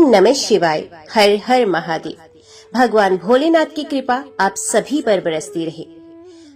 नमः शिवाय। हर हर महादेव। भगवान भोलेनाथ की कृपा आप सभी पर बरसती रहे।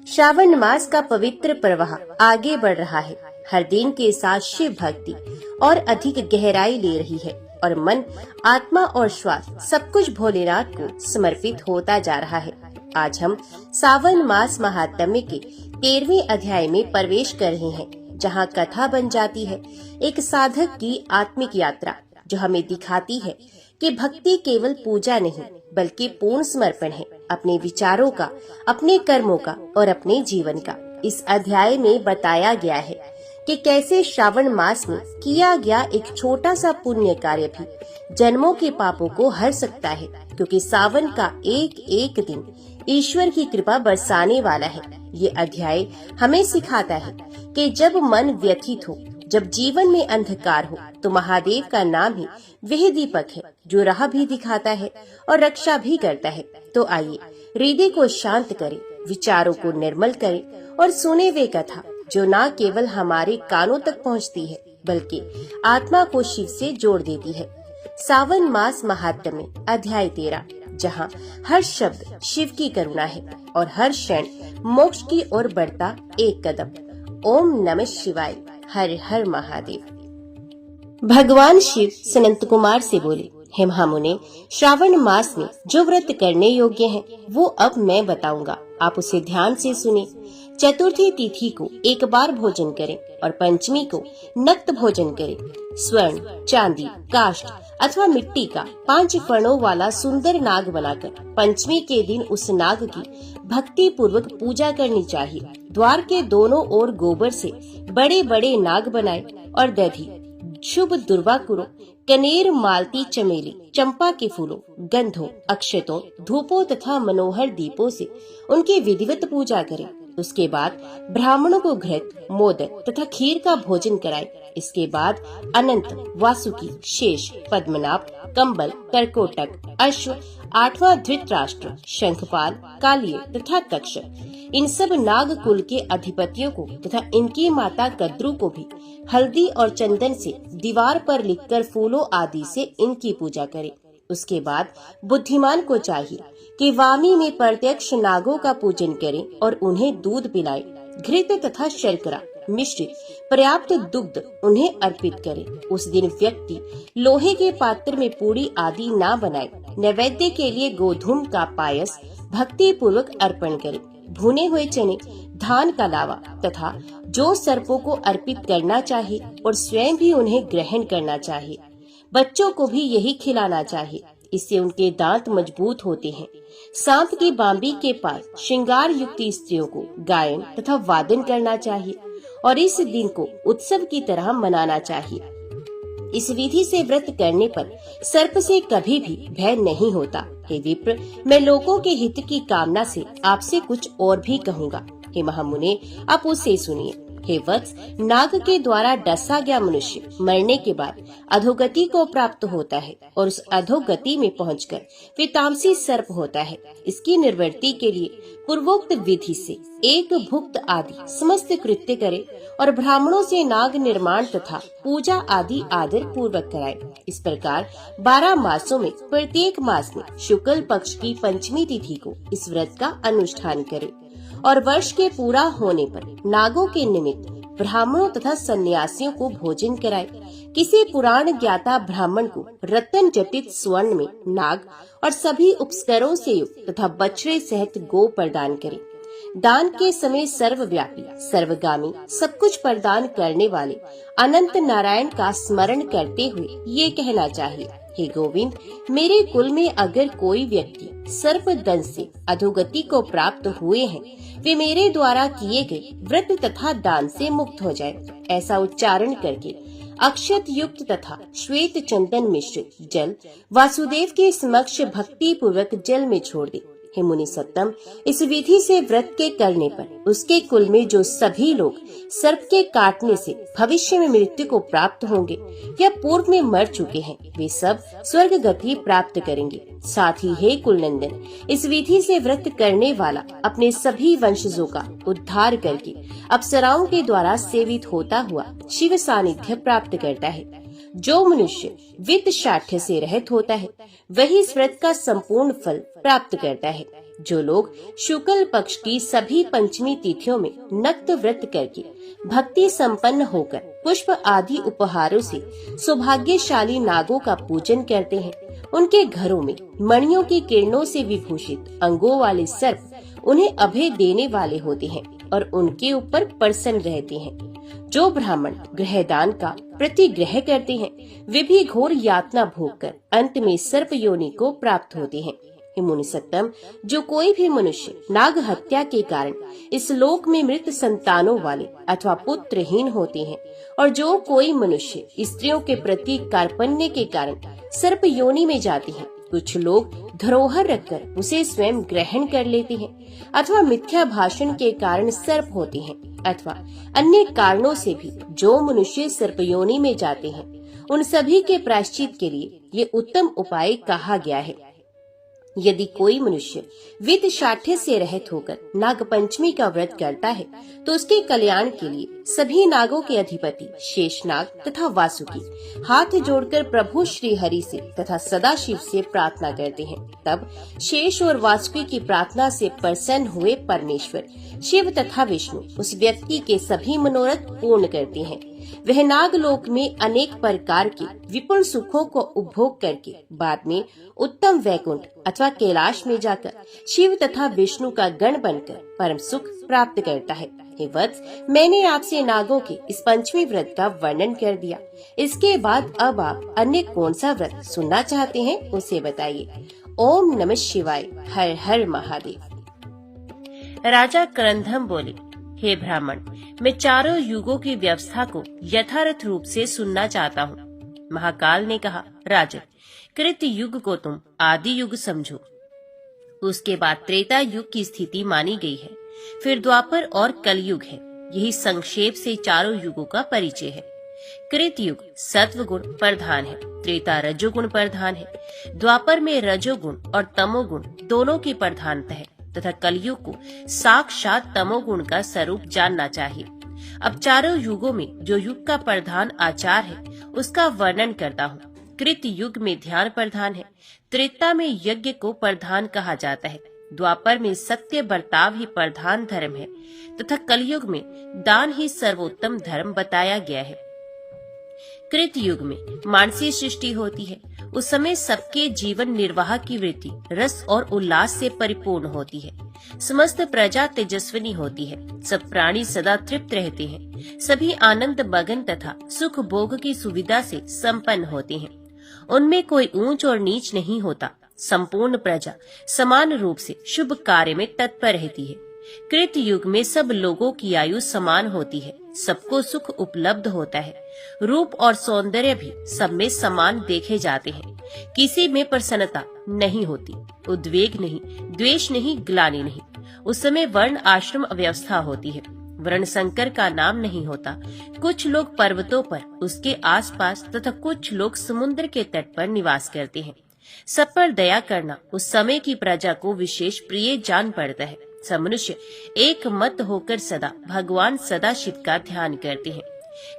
श्रावण मास का पवित्र प्रवाह आगे बढ़ रहा है। हर दिन के साथ शिव भक्ति और अधिक गहराई ले रही है और मन, आत्मा और श्वास सब कुछ भोलेनाथ को समर्पित होता जा रहा है। आज हम सावन मास महात्म्य के 13वें अध्याय में प्रवेश कर रहे हैं, जहाँ कथा बन जाती है एक साधक की आत्मिक यात्रा, जो हमें दिखाती है कि भक्ति केवल पूजा नहीं बल्कि पूर्ण समर्पण है, अपने विचारों का, अपने कर्मों का और अपने जीवन का। इस अध्याय में बताया गया है कि कैसे श्रावण मास में किया गया एक छोटा सा पुण्य कार्य भी जन्मों के पापों को हर सकता है, क्योंकि सावन का एक एक दिन ईश्वर की कृपा बरसाने वाला है। ये अध्याय हमें सिखाता है कि जब मन व्यथित हो, जब जीवन में अंधकार हो, तो महादेव का नाम ही वह दीपक है जो राह भी दिखाता है और रक्षा भी करता है। तो आइए हृदय को शांत करें, विचारों को निर्मल करें और सुने वे कथा जो न केवल हमारे कानों तक पहुंचती है बल्कि आत्मा को शिव से जोड़ देती है। सावन मास महात्म्य अध्याय 13, जहां हर शब्द शिव की करुणा है और हर क्षण मोक्ष की ओर बढ़ता एक कदम। ओम नमः शिवाय। हर हर महादेव। भगवान शिव सनंत कुमार से बोले, हे महामुने, श्रावण मास में जो व्रत करने योग्य है वो अब मैं बताऊंगा, आप उसे ध्यान से सुने। चतुर्थी तिथि को एक बार भोजन करें और पंचमी को नक्त भोजन करें। स्वर्ण, चांदी, काष्ठ अथवा मिट्टी का 5 फणों वाला सुंदर नाग बनाकर पंचमी के दिन उस नाग की भक्ति पूर्वक पूजा करनी चाहिए। द्वार के दोनों ओर गोबर से बड़े बड़े नाग बनाए और दधि, शुभ दुर्वाकुरों, कनेर, मालती, चमेली, चंपा के फूलों, गंधों, अक्षतों, धूपों तथा मनोहर दीपों से उनकी विधिवत पूजा करें। उसके बाद ब्राह्मणों को घृत, मोदक तथा खीर का भोजन कराएं। इसके बाद अनंत, वासुकी, शेष, पद्मनाभ, कंबल, करकोटक, अश्व, 8वां धृतराष्ट्र, शंखपाल, कालिय तथा तक्षक, इन सब नाग कुल के अधिपतियों को तथा इनकी माता कद्रू को भी हल्दी और चंदन से दीवार पर लिखकर फूलों आदि से इनकी पूजा करें। उसके बाद बुद्धिमान को चाहिए कि वामी में प्रत्यक्ष नागों का पूजन करें और उन्हें दूध पिलाएं। घृत तथा शर्करा मिश्रित पर्याप्त दुग्ध उन्हें अर्पित करे। उस दिन व्यक्ति लोहे के पात्र में पूरी आदि ना बनाए। नैवेद्य के लिए गोधूम का पायस भक्ति पूर्वक अर्पण करे। भुने हुए चने, धान का लावा तथा जो सर्पों को अर्पित करना चाहिए और स्वयं भी उन्हें ग्रहण करना चाहिए। बच्चों को भी यही खिलाना चाहिए, इससे उनके दांत मजबूत होते हैं। सांप की बांबी के पास श्रृंगार युक्त स्त्रियों को गायन तथा वादन करना चाहिए और इस दिन को उत्सव की तरह मनाना चाहिए। इस विधि से व्रत करने पर सर्प से कभी भी भय नहीं होता। हे विप्र, मैं लोगों के हित की कामना से आपसे कुछ और भी कहूँगा। हे महामुने, आप उसे सुनिए। हे वत्स, नाग के द्वारा डसा गया मनुष्य मरने के बाद अधोगति को प्राप्त होता है और उस अधोगति में पहुंचकर वे तामसी सर्प होता है। इसकी निवृत्ति के लिए पूर्वोक्त विधि से एक भुक्त आदि समस्त कृत्य करे और ब्राह्मणों से नाग निर्माण तथा पूजा आदि आदर पूर्वक कराए। इस प्रकार 12 मासों में प्रत्येक मास में शुक्ल पक्ष की पंचमी तिथि को इस व्रत का अनुष्ठान करे और वर्ष के पूरा होने पर नागों के निमित्त ब्राह्मणों तथा सन्यासियों को भोजन कराए। किसी पुराण ज्ञाता ब्राह्मण को रत्न जटित स्वर्ण में नाग और सभी उपस्करों से युक्त तथा बछड़े सहित गो प्रदान करे। दान के समय सर्वव्यापी, सर्वगामी, सब कुछ प्रदान करने वाले अनंत नारायण का स्मरण करते हुए ये कहना चाहिए, हे गोविंद, मेरे कुल में अगर कोई व्यक्ति सर्प दंश से अधोगति को प्राप्त हुए हैं, वे मेरे द्वारा किए गए व्रत तथा दान से मुक्त हो जाए। ऐसा उच्चारण करके अक्षत युक्त तथा श्वेत चंदन मिश्रित जल वासुदेव के समक्ष भक्ति पूर्वक जल में छोड़ दे। हे मुनि सत्तम, इस विधि से व्रत के करने पर उसके कुल में जो सभी लोग सर्प के काटने से भविष्य में मृत्यु को प्राप्त होंगे या पूर्व में मर चुके हैं, वे सब स्वर्ग गति प्राप्त करेंगे। साथ ही हे कुलनंदन, इस विधि से व्रत करने वाला अपने सभी वंशजों का उद्धार करके अप्सराओं के द्वारा सेवित होता हुआ शिव सानिध्य प्राप्त करता है। जो मनुष्य वित्त शाठ्य से रहित होता है वही इस व्रत का संपूर्ण फल प्राप्त करता है। जो लोग शुक्ल पक्ष की सभी पंचमी तिथियों में नक्त व्रत करके भक्ति संपन्न होकर पुष्प आदि उपहारों से सौभाग्यशाली नागों का पूजन करते हैं, उनके घरों में मणियों की किरणों से विभूषित अंगों वाले सर्प उन्हें अभय देने वाले होते हैं और उनके ऊपर प्रसन्न रहते हैं। जो ब्राह्मण ग्रहदान का प्रतिग्रह करते हैं वे भी घोर यातना भोग कर अंत में सर्प योनि को प्राप्त होते हैं। हे मुनि सत्तम, जो कोई भी मनुष्य नाग हत्या के कारण इस लोक में मृत संतानों वाले अथवा पुत्रहीन होते हैं और जो कोई मनुष्य स्त्रियों के प्रति कार्पण्य के कारण सर्प योनि में जाते हैं, कुछ लोग धरोहर रखकर उसे स्वयं ग्रहण कर लेते हैं अथवा मिथ्या भाषण के कारण सर्प होते हैं अथवा अन्य कारणों से भी जो मनुष्य सर्प योनि में जाते हैं, उन सभी के प्रायश्चित के लिए ये उत्तम उपाय कहा गया है। यदि कोई मनुष्य वित्त शाठ्य से रहित होकर नाग पंचमी का व्रत करता है तो उसके कल्याण के लिए सभी नागों के अधिपति शेषनाग तथा वासुकी हाथ जोड़कर प्रभु श्री हरि से तथा सदाशिव से प्रार्थना करते हैं। तब शेष और वासुकी की प्रार्थना से प्रसन्न हुए परमेश्वर शिव तथा विष्णु उस व्यक्ति के सभी मनोरथ पूर्ण करते हैं। वह नागलोक में अनेक प्रकार के विपुल सुखों को उपभोग करके बाद में उत्तम वैकुंठ अथवा कैलाश में जाकर शिव तथा विष्णु का गण बनकर परम सुख प्राप्त करता है। हे वत्स, मैंने आपसे नागों के इस पंचमी व्रत का वर्णन कर दिया। इसके बाद अब आप अन्य कौन सा व्रत सुनना चाहते हैं उसे बताइए। ओम नमः शिवाय। हर हर महादेव। राजा करंदम बोले, हे ब्राह्मण, मैं चारों युगों की व्यवस्था को यथार्थ रूप से सुनना चाहता हूँ। महाकाल ने कहा, राजन, कृत युग को तुम आदि युग समझो। उसके बाद त्रेता युग की स्थिति मानी गई है, फिर द्वापर और कलयुग है। यही संक्षेप से चारों युगों का परिचय है। कृत युग सत्व गुण प्रधान है, त्रेता रजोगुण प्रधान है, द्वापर में रजोगुण और तमोगुण दोनों की प्रधानता है तथा कलयुग को साक्षात तमोगुण का स्वरूप जानना चाहिए। अब चारों युगों में जो युग का प्रधान आचार है उसका वर्णन करता हूँ। कृत युग में ध्यान प्रधान है, त्रेता में यज्ञ को प्रधान कहा जाता है, द्वापर में सत्य बर्ताव ही प्रधान धर्म है तथा कलयुग में दान ही सर्वोत्तम धर्म बताया गया है। कृत युग में मानसीय सृष्टि होती है। उस समय सबके जीवन निर्वाह की वृत्ति रस और उल्लास से परिपूर्ण होती है। समस्त प्रजा तेजस्विनी होती है। सब प्राणी सदा तृप्त रहते हैं। सभी आनंद मगन तथा सुख भोग की सुविधा से संपन्न होते हैं। उनमें कोई ऊंच और नीच नहीं होता। संपूर्ण प्रजा समान रूप से शुभ कार्य में तत्पर रहती है। कृत युग में सब लोगों की आयु समान होती है। सबको सुख उपलब्ध होता है। रूप और सौंदर्य भी सब में समान देखे जाते हैं। किसी में प्रसन्नता नहीं होती, उद्वेग नहीं, द्वेष नहीं, ग्लानि नहीं। उस समय वर्ण आश्रम व्यवस्था होती है। वर्ण संकर का नाम नहीं होता। कुछ लोग पर्वतों पर, उसके आसपास तथा कुछ लोग समुद्र के तट पर निवास करते हैं। सब पर दया करना उस समय की प्रजा को विशेष प्रिय जान पड़ता है। सब मनुष्य एक मत होकर सदा भगवान सदाशिव का ध्यान करते हैं।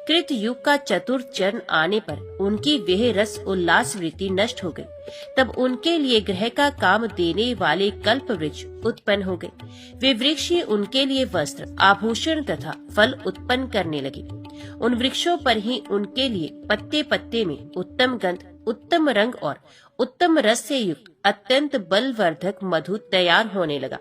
कृत युग का चतुर्थ चरण आने पर उनकी वह रस उल्लास वृत्ति नष्ट हो गई। तब उनके लिए ग्रह का काम देने वाले कल्प वृक्ष उत्पन्न हो गए। वे वृक्ष ही उनके लिए वस्त्र, आभूषण तथा फल उत्पन्न करने लगे। उन वृक्षों पर ही उनके लिए पत्ते पत्ते में उत्तम गंध, उत्तम रंग और उत्तम रस से युक्त अत्यंत बलवर्धक मधु तैयार होने लगा।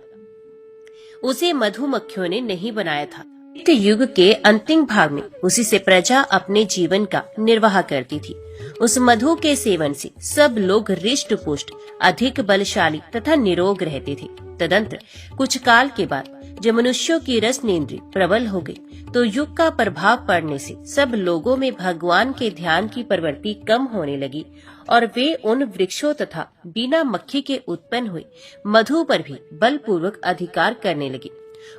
उसे मधुमक्खियों ने नहीं बनाया था। कृत युग के अंतिम भाग में उसी से प्रजा अपने जीवन का निर्वाह करती थी। उस मधु के सेवन से सब लोग हृष्ट पुष्ट, अधिक बलशाली तथा निरोग रहते थे। तदंतर कुछ काल के बाद जब मनुष्यों की रसनेंद्रिय प्रबल हो गई तो युग का प्रभाव पड़ने से सब लोगों में भगवान के ध्यान की प्रवृत्ति कम होने लगी और वे उन वृक्षों तथा बिना मक्खी के उत्पन्न हुए मधु पर भी बलपूर्वक अधिकार करने लगे।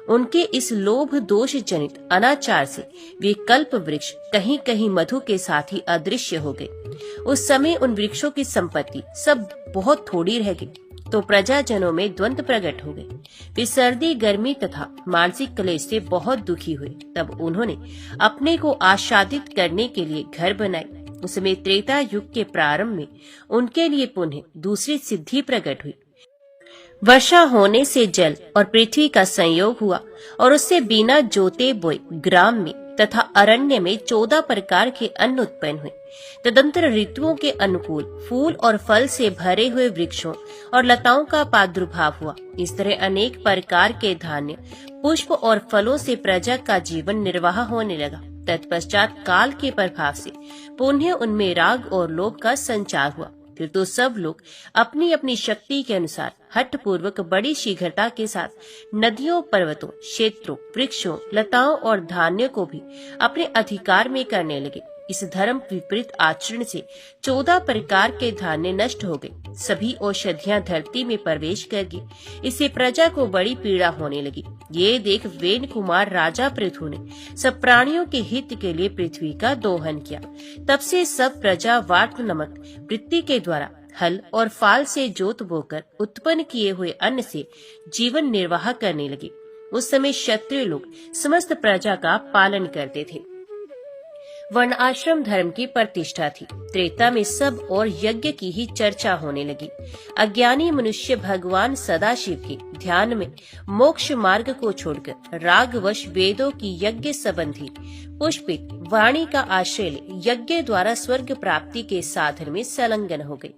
उनके इस लोभ दोष जनित अनाचार से वे कल्प वृक्ष कहीं कहीं मधु के साथ ही अदृश्य हो गए। उस समय उन वृक्षों की संपत्ति सब बहुत थोड़ी रह गई तो प्रजाजनों में द्वंद्व प्रकट हो गए। वे सर्दी, गर्मी तथा मानसिक क्लेश से बहुत दुखी हुए। तब उन्होंने अपने को आच्छादित करने के लिए घर बनाए। उसमें त्रेता युग के प्रारंभ में उनके लिए पुनः दूसरी सिद्धि प्रकट हुई। वर्षा होने से जल और पृथ्वी का संयोग हुआ और उससे बिना जोते बोए ग्राम में तथा अरण्य में 14 प्रकार के अन्न उत्पन्न हुए। तदंतर ऋतुओं के अनुकूल फूल और फल से भरे हुए वृक्षों और लताओं का प्रादुर्भाव हुआ। इस तरह अनेक प्रकार के धान्य, पुष्प और फलों से प्रजा का जीवन निर्वाह होने लगा। तत्पश्चात काल के प्रभाव से पुनः उनमें राग और लोभ का संचार हुआ। फिर तो सब लोग अपनी अपनी शक्ति के अनुसार हठ पूर्वक बड़ी शीघ्रता के साथ नदियों, पर्वतों, क्षेत्रों, वृक्षों, लताओं और धान्य को भी अपने अधिकार में करने लगे। इस धर्म विपरीत आचरण से 14 प्रकार के धान्य नष्ट हो गए। सभी औषधियां धरती में प्रवेश कर गई। इससे प्रजा को बड़ी पीड़ा होने लगी। ये देख वेन कुमार राजा पृथु ने सब प्राणियों के हित के लिए पृथ्वी का दोहन किया। तब से सब प्रजा वार्त नमक वृत्ति के द्वारा हल और फाल से जोत बोकर उत्पन्न किए हुए अन्न से जीवन निर्वाह करने लगे। उस समय क्षत्रिय लोग समस्त प्रजा का पालन करते थे। वर्ण आश्रम धर्म की प्रतिष्ठा थी। त्रेता में सब और यज्ञ की ही चर्चा होने लगी। अज्ञानी मनुष्य भगवान सदाशिव के ध्यान में मोक्ष मार्ग को छोड़कर रागवश वेदों की यज्ञ संबंधी पुष्पित वाणी का आश्रय ले यज्ञ द्वारा स्वर्ग प्राप्ति के साधन में संलग्न हो गई।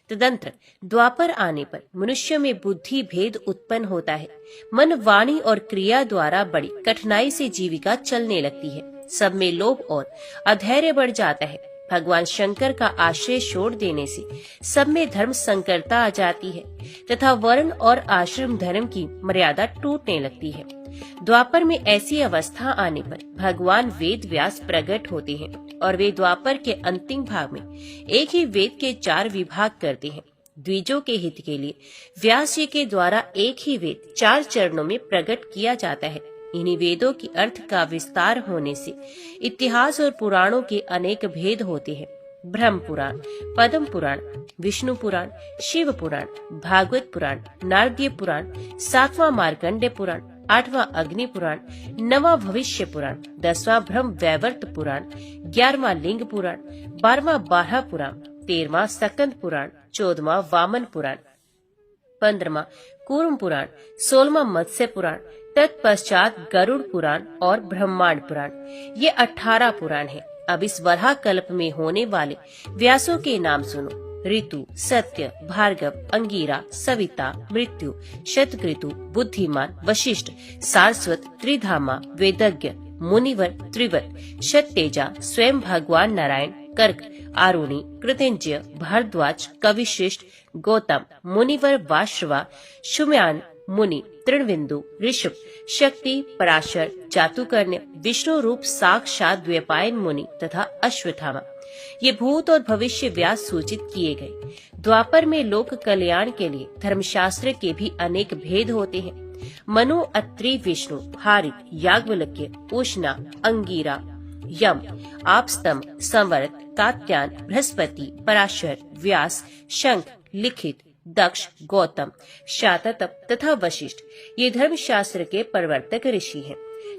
तदंतर द्वापर आने पर मनुष्य में बुद्धि भेद उत्पन्न होता है। मन, वाणी और क्रिया द्वारा बड़ी कठिनाई से जीविका चलने लगती है। सब में लोभ और अधैर्य बढ़ जाता है। भगवान शंकर का आश्रय छोड़ देने से सब में धर्म संकरता आ जाती है तथा वर्ण और आश्रम धर्म की मर्यादा टूटने लगती है। द्वापर में ऐसी अवस्था आने पर भगवान वेद व्यास प्रकट होते हैं और वे द्वापर के अंतिम भाग में एक ही वेद के 4 विभाग करते हैं। द्विजों के हित के लिए व्यास जी के द्वारा एक ही वेद 4 चरणों में प्रकट किया जाता है। इन्हीं वेदों की अर्थ का विस्तार होने से इतिहास और पुराणों के अनेक भेद होते हैं। ब्रह्म पुराण, पद्म पुराण, विष्णु पुराण, शिव पुराण, भागवत पुराण, नारदीय पुराण, 7वां मार्कंडेय पुराण, 8वां अग्नि पुराण, 9वां भविष्य पुराण, 10वां ब्रह्म वैवर्त पुराण, 11वां लिंग पुराण, 12वां बारह पुराण, 13वां सकंद पुराण, 14वां वामन पुराण, 15वां कूर्म पुराण, 16वां मत्स्य पुराण, तत्पश्चात गरुड़ पुराण और ब्रह्मांड पुराण। ये 18 पुराण हैं। अब इस वराह कल्प में होने वाले व्यासों के नाम सुनो। ऋतु, सत्य, भार्गव, अंगीरा, सविता, मृत्यु, शतकृतु, बुद्धिमान, वशिष्ठ, सारस्वत, त्रिधामा, वेदज्ञ, मुनिवर, त्रिवत, शततेजा, स्वयं भगवान नारायण, कर्क, आरुणि, कृतिंजय, भारद्वाज, कविश्रेष्ठ, गौतम, मुनिवर वाश्रवा, शुम्यान मुनि, तृणविंदु, ऋषभ, शक्ति, पराशर, जातुकर्ण्य, विष्णु रूप साक्षात द्वैपायन मुनि तथा अश्वत्थामा। ये भूत और भविष्य व्यास सूचित किए गए। द्वापर में लोक कल्याण के लिए धर्मशास्त्र के भी अनेक भेद होते हैं। मनु, अत्रि, विष्णु, हारित, याज्ञवल्क्य, उष्णा, अंगीरा, यम, आपस्तम, संवरत, कात्यायन, बृहस्पति, पराशर, व्यास, शंख, लिखित, दक्ष, गौतम, शाततप तथा वशिष्ठ ये धर्मशास्त्र के प्रवर्तक ऋषि हैं।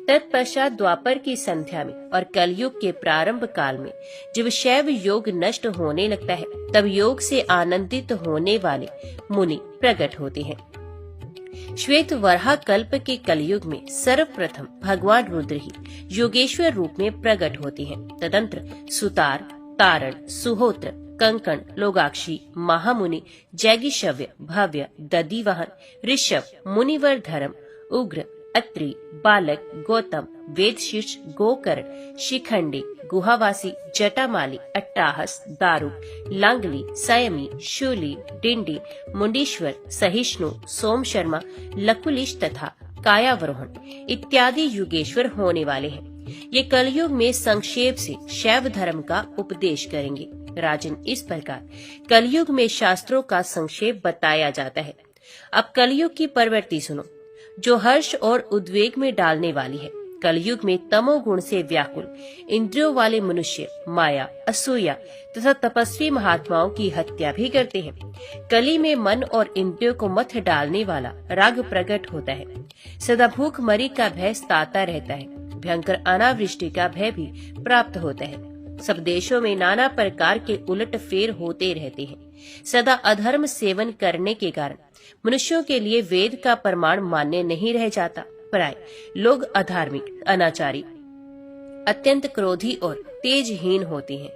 तत्पश्चात द्वापर की संध्या में और कलयुग के प्रारंभ काल में जब शैव योग नष्ट होने लगता है तब योग से आनंदित होने वाले मुनि प्रकट होते हैं। श्वेत वराह कल्प के कलयुग में सर्वप्रथम भगवान रुद्र ही योगेश्वर रूप में प्रकट होते हैं। तदंतर सुतार, तारण, सुहोत्र, कंकण, लोगाक्षी, महामुनि, जैगिशव्य, भव्य, दधिवाहन, ऋषभ, मुनिवर धर्म, उग्र, अत्रि, बालक, गौतम, वेदशीर्ष, गोकर्ण, शिखंडी, गुहावासी, जटामाली, अट्टाहस, दारुक, लांगली, संयमी, शूली, डिंडी, मुंडीश्वर, सहिष्णु, सोम शर्मा, लकुलिश तथा कायावरोहण इत्यादि युगेश्वर होने वाले हैं। ये कलयुग में संक्षेप से शैव धर्म का उपदेश करेंगे। राजन, इस प्रकार कलयुग में शास्त्रों का संक्षेप बताया जाता है। अब कलयुग की प्रवृत्ति सुनो, जो हर्ष और उद्वेग में डालने वाली है। कलयुग में तमोगुण से व्याकुल इंद्रियों वाले मनुष्य माया, असूया तथा तपस्वी महात्माओं की हत्या भी करते हैं। कली में मन और इंद्रियों को मथ डालने वाला राग प्रकट होता है। सदा भूख मरी का भय सताता रहता है। भयंकर अनावृष्टि का भय भी प्राप्त होता है। सब देशों में नाना प्रकार के उलटफेर होते रहते हैं। सदा अधर्म सेवन करने के कारण मनुष्यों के लिए वेद का प्रमाण मान्य नहीं रह जाता। प्राय लोग अधार्मिक, अनाचारी, अत्यंत क्रोधी और तेजहीन होते हैं।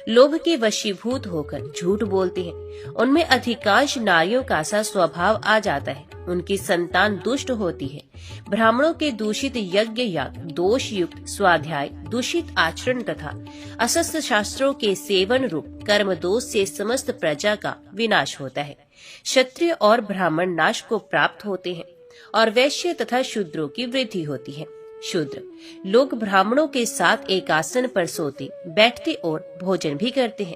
लोभ के वशीभूत होकर झूठ बोलते हैं। उनमें अधिकांश नारियों का सा स्वभाव आ जाता है। उनकी संतान दुष्ट होती है। ब्राह्मणों के दूषित यज्ञ याग, दोष युक्त स्वाध्याय, दूषित आचरण तथा अशस्त्र शास्त्रों के सेवन रूप कर्म दोष से समस्त प्रजा का विनाश होता है। क्षत्रिय और ब्राह्मण नाश को प्राप्त होते हैं और वैश्य तथा शूद्रों की वृद्धि होती है। शूद्र लोग ब्राह्मणों के साथ एक आसन पर सोते, बैठते और भोजन भी करते हैं।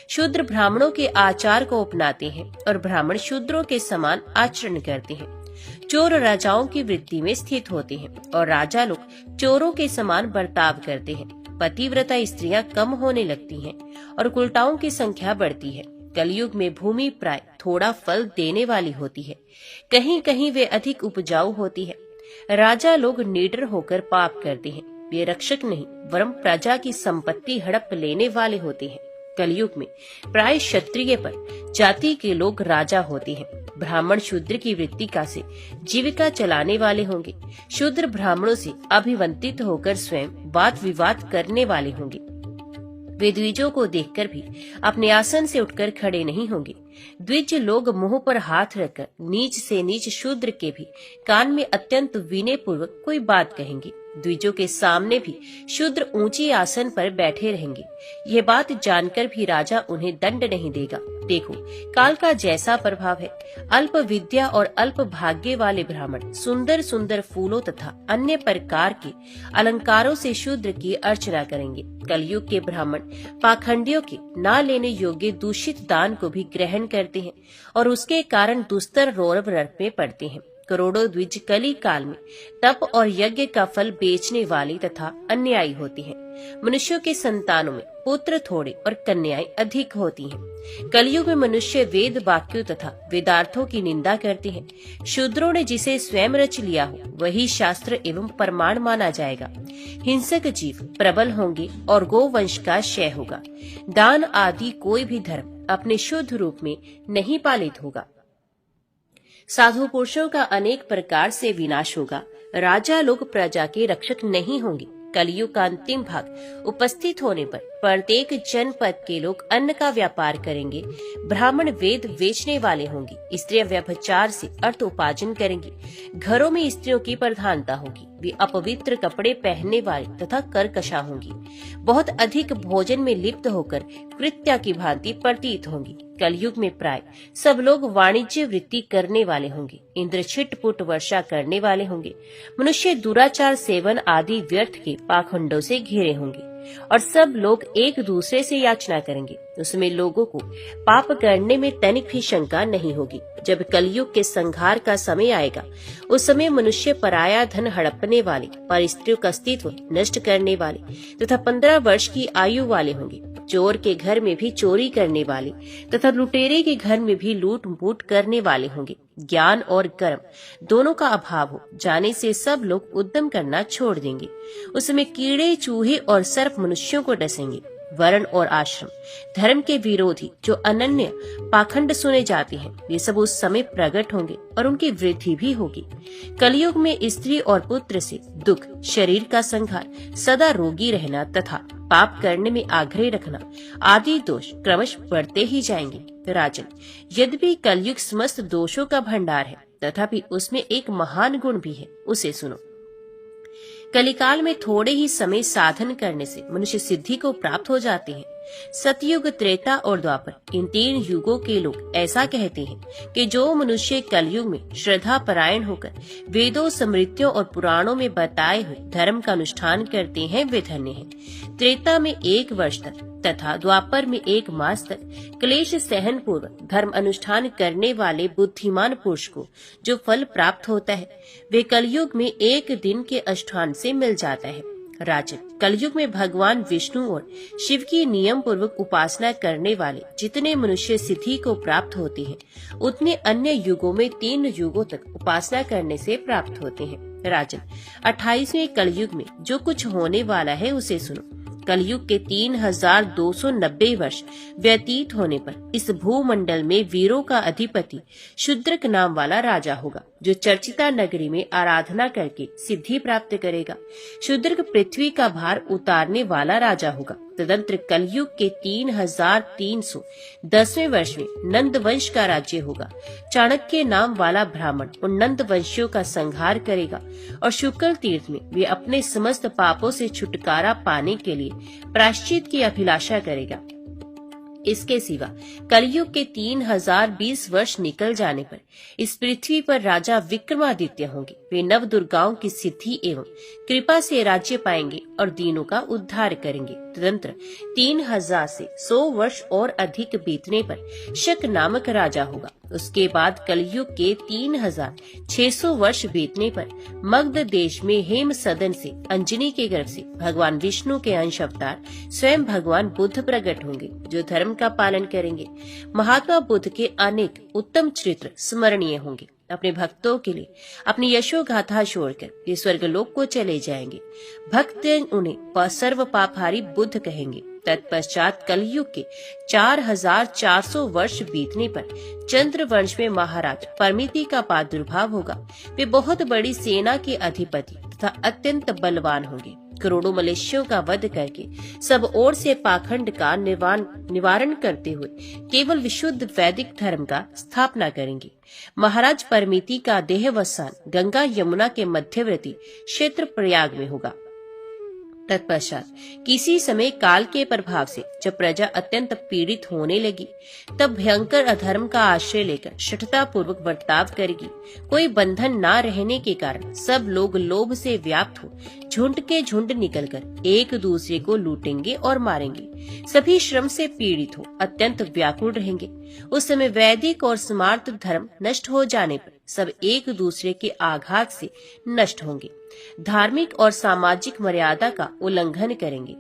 शूद्र ब्राह्मणों के आचार को अपनाते हैं और ब्राह्मण शूद्रों के समान आचरण करते हैं। चोर राजाओं की वृत्ति में स्थित होते हैं और राजा लोग चोरों के समान बर्ताव करते हैं। पतिव्रता स्त्रियां कम होने लगती हैं और कुलटाओं की संख्या बढ़ती है। कलयुग में भूमि प्राय थोड़ा फल देने वाली होती है। कहीं कहीं वे अधिक उपजाऊ होती है। राजा लोग निडर होकर पाप करते हैं। वे रक्षक नहीं वरन प्रजा की संपत्ति हड़प लेने वाले होते हैं। कलयुग में प्राय क्षत्रिय पर जाति के लोग राजा होते हैं। ब्राह्मण शूद्र की वृत्तिका से जीविका चलाने वाले होंगे। शूद्र ब्राह्मणों से अभिवंतित होकर स्वयं वाद विवाद करने वाले होंगे। वे द्विजों को देखकर भी अपने आसन से उठकर खड़े नहीं होंगे। द्विज लोग मुंह पर हाथ रखकर नीच से नीच शूद्र के भी कान में अत्यंत विनय पूर्वक कोई बात कहेंगे। द्विजों के सामने भी शूद्र ऊंची आसन पर बैठे रहेंगे। यह बात जानकर भी राजा उन्हें दंड नहीं देगा। देखो काल का जैसा प्रभाव है। अल्प विद्या और अल्प भाग्य वाले ब्राह्मण सुंदर सुंदर फूलों तथा अन्य प्रकार के अलंकारों से शूद्र की अर्चना करेंगे। कलयुग के ब्राह्मण पाखंडियों के ना लेने योग्य दूषित दान को भी ग्रहण करते हैं और उसके कारण दुस्तर रौरव नरक में पड़ते हैं। करोड़ों द्विज कली काल में तप और यज्ञ का फल बेचने वाली तथा अन्यायी होती हैं। मनुष्यों के संतानों में पुत्र थोड़े और कन्याएं अधिक होती हैं। कलयुग में मनुष्य वेद वाक्यों तथा वेदार्थों की निंदा करते हैं। शूद्रों ने जिसे स्वयं रच लिया हो वही शास्त्र एवं प्रमाण माना जाएगा। हिंसक जीव प्रबल होंगे और गोवंश का क्षय होगा। दान आदि कोई भी धर्म अपने शुद्ध रूप में नहीं पालित होगा। साधु पुरुषों का अनेक प्रकार से विनाश होगा। राजा लोग प्रजा के रक्षक नहीं होंगे। कलयुग का अंतिम भाग उपस्थित होने पर प्रत्येक जनपद के लोग अन्न का व्यापार करेंगे। ब्राह्मण वेद बेचने वाले होंगे। स्त्रियां व्यभिचार से अर्थ उपार्जन करेंगी। घरों में स्त्रियों की प्रधानता होगी। वे अपवित्र कपड़े पहनने वाले तथा कर्कशा होंगी। बहुत अधिक भोजन में लिप्त होकर कृत्या की भांति प्रतीत होंगी। कलयुग में प्राय सब लोग वाणिज्य वृत्ति करने वाले होंगे। इंद्र छिटपुट वर्षा करने वाले होंगे। मनुष्य दुराचार सेवन आदि व्यर्थ के पाखंडों से घिरे होंगे और सब लोग एक दूसरे से याचना करेंगे। उसमें लोगों को पाप करने में तनिक भी शंका नहीं होगी। जब कलयुग के संहार का समय आएगा उस समय मनुष्य पराया धन हड़पने वाले, पर स्त्रियों का अस्तित्व नष्ट करने वाले तथा 15 वर्ष की आयु वाले होंगे। चोर के घर में भी चोरी करने वाले तथा लुटेरे के घर में भी लूट बूट करने वाले होंगे। ज्ञान और कर्म दोनों का अभाव हो जाने से सब लोग उद्यम करना छोड़ देंगे। उसमें कीड़े चूहे और सर्प मनुष्यों को डसेंगे। वर्ण और आश्रम धर्म के विरोधी जो अनन्य पाखंड सुने जाते हैं वे सब उस समय प्रकट होंगे और उनकी वृद्धि भी होगी। कलयुग में स्त्री और पुत्र से दुख, शरीर का संहार, सदा रोगी रहना तथा पाप करने में आग्रह रखना आदि दोष क्रमश बढ़ते ही जाएंगे। राजन, यद्यपि कलयुग समस्त दोषों का भंडार है तथापि उसमें एक महान गुण भी है, उसे सुनो। कलिकाल में थोड़े ही समय साधन करने से मनुष्य सिद्धि को प्राप्त हो जाते हैं। सतयुग, त्रेता और द्वापर इन 3 युगों के लोग ऐसा कहते हैं कि जो मनुष्य कलयुग में श्रद्धा परायण होकर वेदों, स्मृतियों और पुराणों में बताए हुए धर्म का अनुष्ठान करते हैं वे धन्य हैं। त्रेता में 1 वर्ष तक तथा द्वापर में 1 मास तक क्लेश सहन पूर्वक धर्म अनुष्ठान करने वाले बुद्धिमान पुरुष को जो फल प्राप्त होता है वे कलयुग में 1 दिन के अनुष्ठान से मिल जाता है। राजन, कलयुग में भगवान विष्णु और शिव की नियम पूर्वक उपासना करने वाले जितने मनुष्य सिद्धि को प्राप्त होते हैं उतने अन्य युगों में 3 युगों तक उपासना करने से प्राप्त होते हैं। राजन, 28वें कलयुग में जो कुछ होने वाला है उसे सुनो। कलयुग के 3290 वर्ष व्यतीत होने पर इस भूमंडल में वीरों का अधिपति शूद्रक नाम वाला राजा होगा, जो चर्चिता नगरी में आराधना करके सिद्धि प्राप्त करेगा। शूद्रक पृथ्वी का भार उतारने वाला राजा होगा। तदंतर कलयुग के 3310वें वर्ष में नंद वंश का राज्य होगा। चाणक्य नाम वाला ब्राह्मण उन नंद वंशियों का संहार करेगा और शुक्ल तीर्थ में वे अपने समस्त पापों से छुटकारा पाने के लिए प्रायश्चित की अभिलाषा करेगा। इसके सिवा कलयुग के 3020 वर्ष निकल जाने पर इस पृथ्वी पर राजा विक्रमादित्य होंगे। वे नव दुर्गाओं की सिद्धि एवं कृपा से राज्य पाएंगे और दीनों का उद्धार करेंगे। तदंतर 3000 से 100 वर्ष और अधिक बीतने पर शक नामक राजा होगा। उसके बाद कलयुग के 3600 वर्ष बीतने पर मगध देश में हेम सदन से अंजनी के गर्भ से भगवान विष्णु के अंश अवतार स्वयं भगवान बुद्ध प्रकट होंगे, जो धर्म का पालन करेंगे। महात्मा बुद्ध के अनेक उत्तम चरित्र स्मरणीय होंगे। अपने भक्तों के लिए अपनी यशो गाथा छोड़कर वे स्वर्गलोक को चले जाएंगे। भक्त उन्हें सर्व पापहारी बुद्ध कहेंगे। तत्पश्चात कलयुग के 4400 वर्ष बीतने पर चंद्र वंश में महाराज परमिति का प्रादुर्भाव होगा। वे बहुत बड़ी सेना के अधिपति तथा अत्यंत बलवान होंगे। करोड़ों मनुष्यों का वध करके सब ओर से पाखंड का निवारण करते हुए केवल विशुद्ध वैदिक धर्म का स्थापना करेंगे। महाराज परमिति का देहावसान गंगा यमुना के मध्यवर्ती क्षेत्र प्रयाग में होगा। तत्पश्चात किसी समय काल के प्रभाव से जब प्रजा अत्यंत पीड़ित होने लगी, तब भयंकर अधर्म का आश्रय लेकर शठता पूर्वक बर्ताव करेगी। कोई बंधन न रहने के कारण सब लोग लोभ से व्याप्त हो झुंड के झुंड निकलकर एक दूसरे को लूटेंगे और मारेंगे। सभी श्रम से पीड़ित हो अत्यंत व्याकुल रहेंगे। उस समय वैदिक और स्मार्त धर्म नष्ट हो जाने पर सब एक दूसरे के आघात से नष्ट होंगे। धार्मिक और सामाजिक मर्यादा का उल्लंघन करेंगे।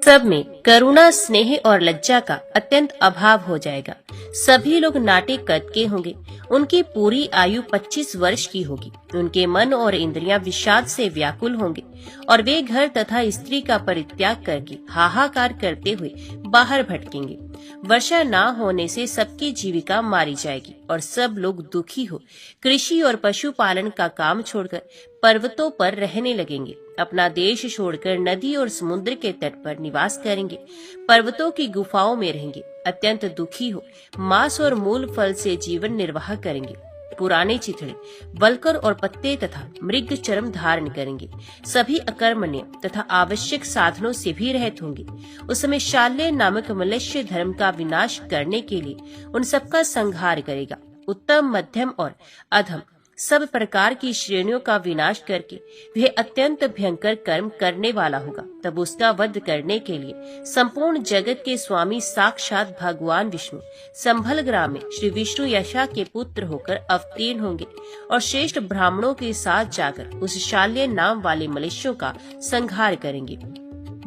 सब में करुणा, स्नेह और लज्जा का अत्यंत अभाव हो जाएगा। सभी लोग नाटे कद के होंगे। उनकी पूरी आयु 25 वर्ष की होगी। उनके मन और इंद्रियां विषाद से व्याकुल होंगे और वे घर तथा स्त्री का परित्याग करके हाहाकार करते हुए बाहर भटकेंगे। वर्षा न होने से सबकी जीविका मारी जाएगी और सब लोग दुखी हो कृषि और पशुपालन का काम छोड़कर पर्वतों पर रहने लगेंगे। अपना देश छोड़कर नदी और समुद्र के तट पर निवास करेंगे। पर्वतों की गुफाओं में रहेंगे। अत्यंत दुखी हो मांस और मूल फल से जीवन निर्वाह करेंगे। पुराने चिथड़े, वलकर और पत्ते तथा मृग चर्म धारण करेंगे। सभी अकर्मण्य तथा आवश्यक साधनों से भी रहित होंगे। उस समय शाल्य नामक मनुष्य धर्म का विनाश करने के लिए उन सबका संहार करेगा। उत्तम, मध्यम और अधम सब प्रकार की श्रेणियों का विनाश करके वह अत्यंत भयंकर कर्म करने वाला होगा। तब उसका वध करने के लिए संपूर्ण जगत के स्वामी साक्षात भगवान विष्णु संभल ग्राम में श्री विष्णु यशा के पुत्र होकर अवतीर्ण होंगे और श्रेष्ठ ब्राह्मणों के साथ जाकर उस शाल्य नाम वाले मनुष्यों का संहार करेंगे।